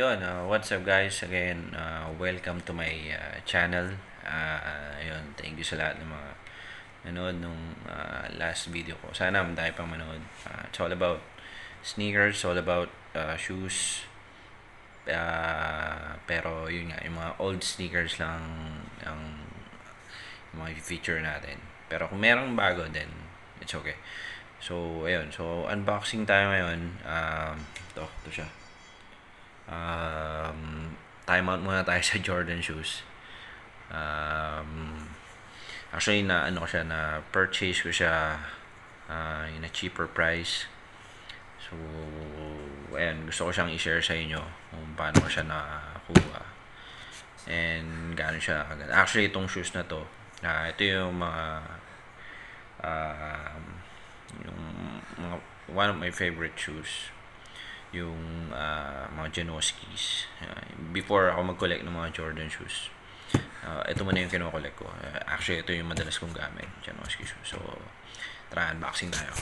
What's up guys? Again, welcome to my channel. Thank you sa lahat ng mga nanood nung last video ko. Sana madami pang manood. It's all about sneakers, all about shoes. Pero yun nga, yung mga old sneakers lang ang mga feature natin. Pero kung merong bago, then it's okay. So, ayun. So, unboxing tayo ngayon. Ito siya. Time out muna tayo sa Jordan shoes. Actually na purchase ko siya in a cheaper price. So ayan, gusto ko siyang i-share sa inyo kung paano ko siya nakakuha and gaano siya agad. Actually itong shoes na to, ito yung mga yung mga one of my favorite shoes, yung mga Janoskis. Before ako mag-collect ng mga Jordan shoes, ito muna yung kino-collect ko. Actually, ito yung madalas kong gamit, Janoski shoes. So, tara, unboxing tayo.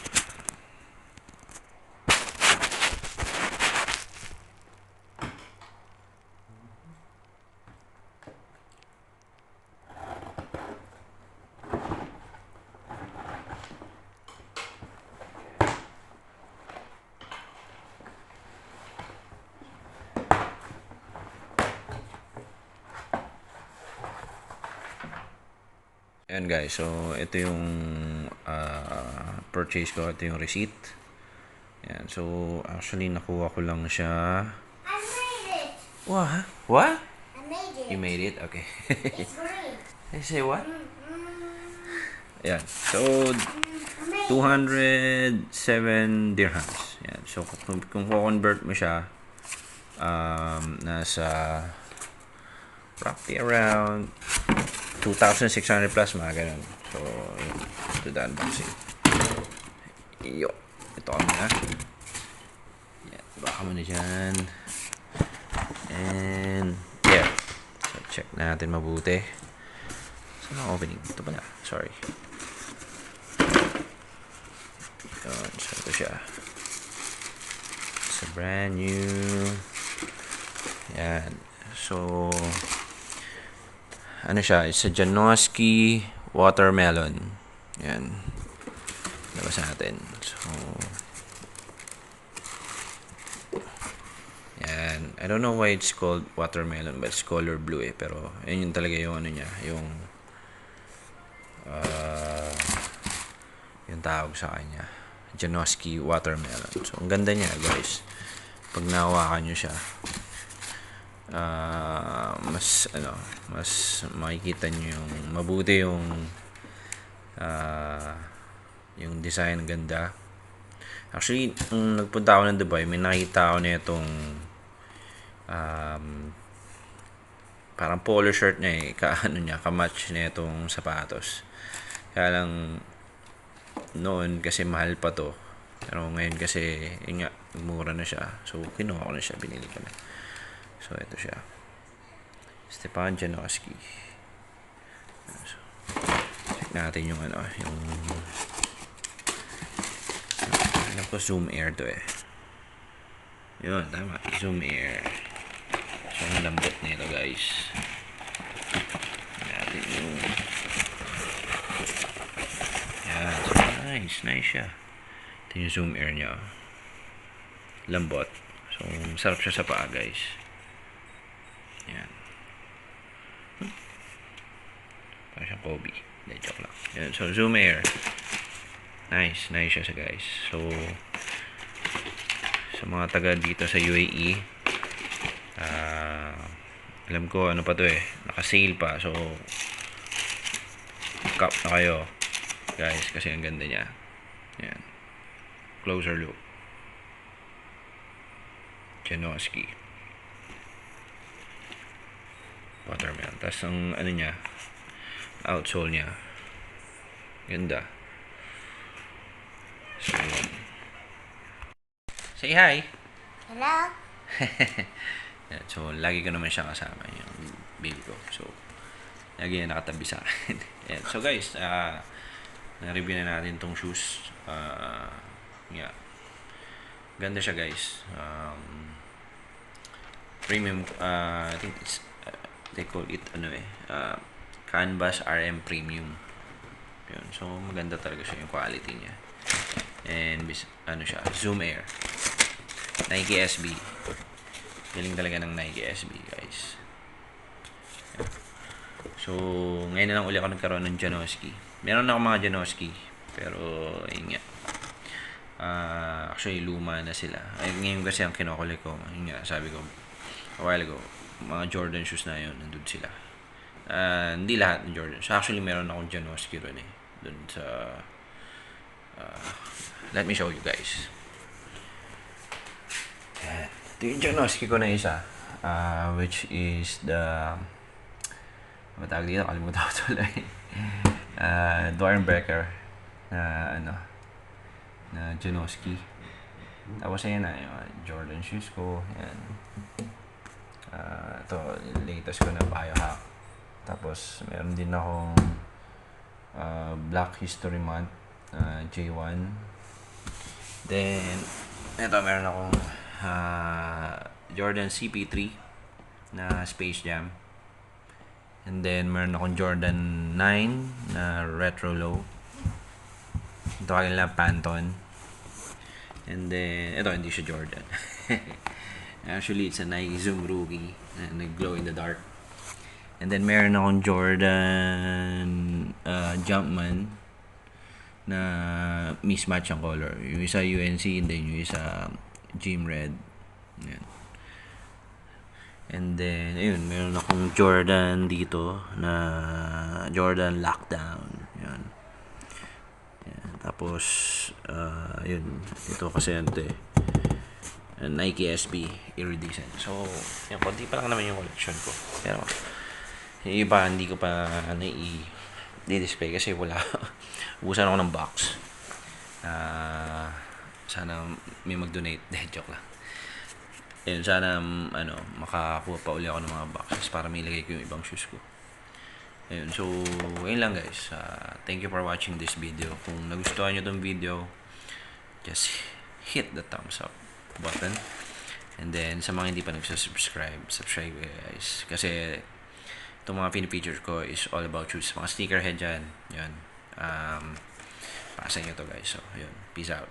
Ayan guys, so ito yung purchase ko, ito yung receipt. Ayan, so actually nakuha ko lang siya. I made it. What? What? I made it. You made it? Okay. It's green. I say what? Ayan, so 207 dirhams. Ayan, so kung convert mo siya, nasa roughly around 2,600 plus, mga ganun. So, ito the unboxing. Ito ka muna. Yan, baka muna dyan. And, yeah. So, check natin mabuti. Saan ang opening? Ito pala. Sorry. Yun, so ito siya. It's a brand new. Yan. So, ano siya, it's a Janoski watermelon. Yan. Labas natin. So, yan. I don't know why it's called watermelon, but it's color blue eh. Pero, yun yung talaga yung ano niya, yung tawag sa kanya. Janoski watermelon. So, ang ganda niya, guys. Pag nahawakan nyo siya, mas makikita nyo yung mabuti yung design, ganda. Actually, nung nagpunta ako ng Dubai, may nakita ako na itong parang polo shirt niya kamatch na itong sapatos. Kaya lang noon kasi mahal pa to, pero ngayon kasi yun nga, mura na siya, so kinuha ko na siya, binili ko na. So, ito siya. Stepan Janoski. So, check natin yung yung alam ko Zoom Air to eh. Yun, tama. Zoom Air. So, ang lambot nito, guys. Natin yung yan. So, nice siya. Ito yung Zoom Air niya. Lambot. So, sarap siya sa paa, guys. Yan. Parang siyang Kobe. Hindi, joke lang. Yan. So, Zoom Air. Nice siya sa guys. So, sa mga taga dito sa UAE, alam ko ano pa to eh. Naka-sale pa. So, cup na kayo, guys. Kasi ang ganda niya. Yan. Closer look. Janoski. Watermelon. Tapos ang ano niya, outsole niya, ganda. So, say hi. Hello. Yan. So, lagi ko naman siya kasama, yung baby ko. So, lagi na nakatabi sa akin. Yan. So, guys, na-review na natin tong shoes. Yeah. Ganda siya, guys. premium, I think it's, they call it, Canvas RM Premium. Yun. So, maganda talaga siya yung quality niya. And, siya, Zoom Air. Nike SB. Galing talaga ng Nike SB, guys. So, ngayon na lang uli ako nagkaroon ng Janoski. Meron na ako mga Janoski. Pero, yun nga. Actually, luma na sila. Ay, ngayon kasi ang kinukulik ko, yun nga, sabi ko, a while ago, mga Jordan shoes na yun, nandun sila. Hindi lahat ng Jordan. So, actually, meron akong Janoski ron eh. Dun sa, let me show you guys. Ito yung Janoski ko na isa. Which is the, matawag dito, kalimutan ko tuloy. Doernbecher na Janoski. Tapos ayan na yung Jordan shoes ko. Ayan. Ito, latest ko na Biohack. Tapos meron din akong Black History Month J1. Then ito, meron akong Jordan CP3 na Space Jam. And then meron akong Jordan 9 na Retro Low. Ito kanila Phantom. And then ito, hindi siya Jordan. Actually, it's a Nike Zoom Rookie na nag-glow in the dark. And then meron akong Jordan Jumpman na mismatch ang color. Yung isa UNC, and then yung isa Gym Red. Yan. And then, ayun, meron akong Jordan dito na Jordan Lockdown. Yan. Yan. Tapos, yun. Ito kasi ito eh. Nike SB Iridescent. So, yan, konti pa lang naman yung collection ko. Pero, yung iba, hindi ko pa i-display kasi wala. Ubusan ako ng box. Sana may mag-donate. Joke lang. Yun, sana, makakuha pa uli ako ng mga boxes para may ilagay ko yung ibang shoes ko. Ayun, so, ayun lang guys. Thank you for watching this video. Kung nagustuhan nyo tong video, just hit the thumbs up button. And then, sa mga hindi pa subscribe guys. Kasi, itong mga pinipicture ko is all about shoes. Mga sneakerhead dyan. Yan. Para sa inyo to guys. So, yun. Peace out.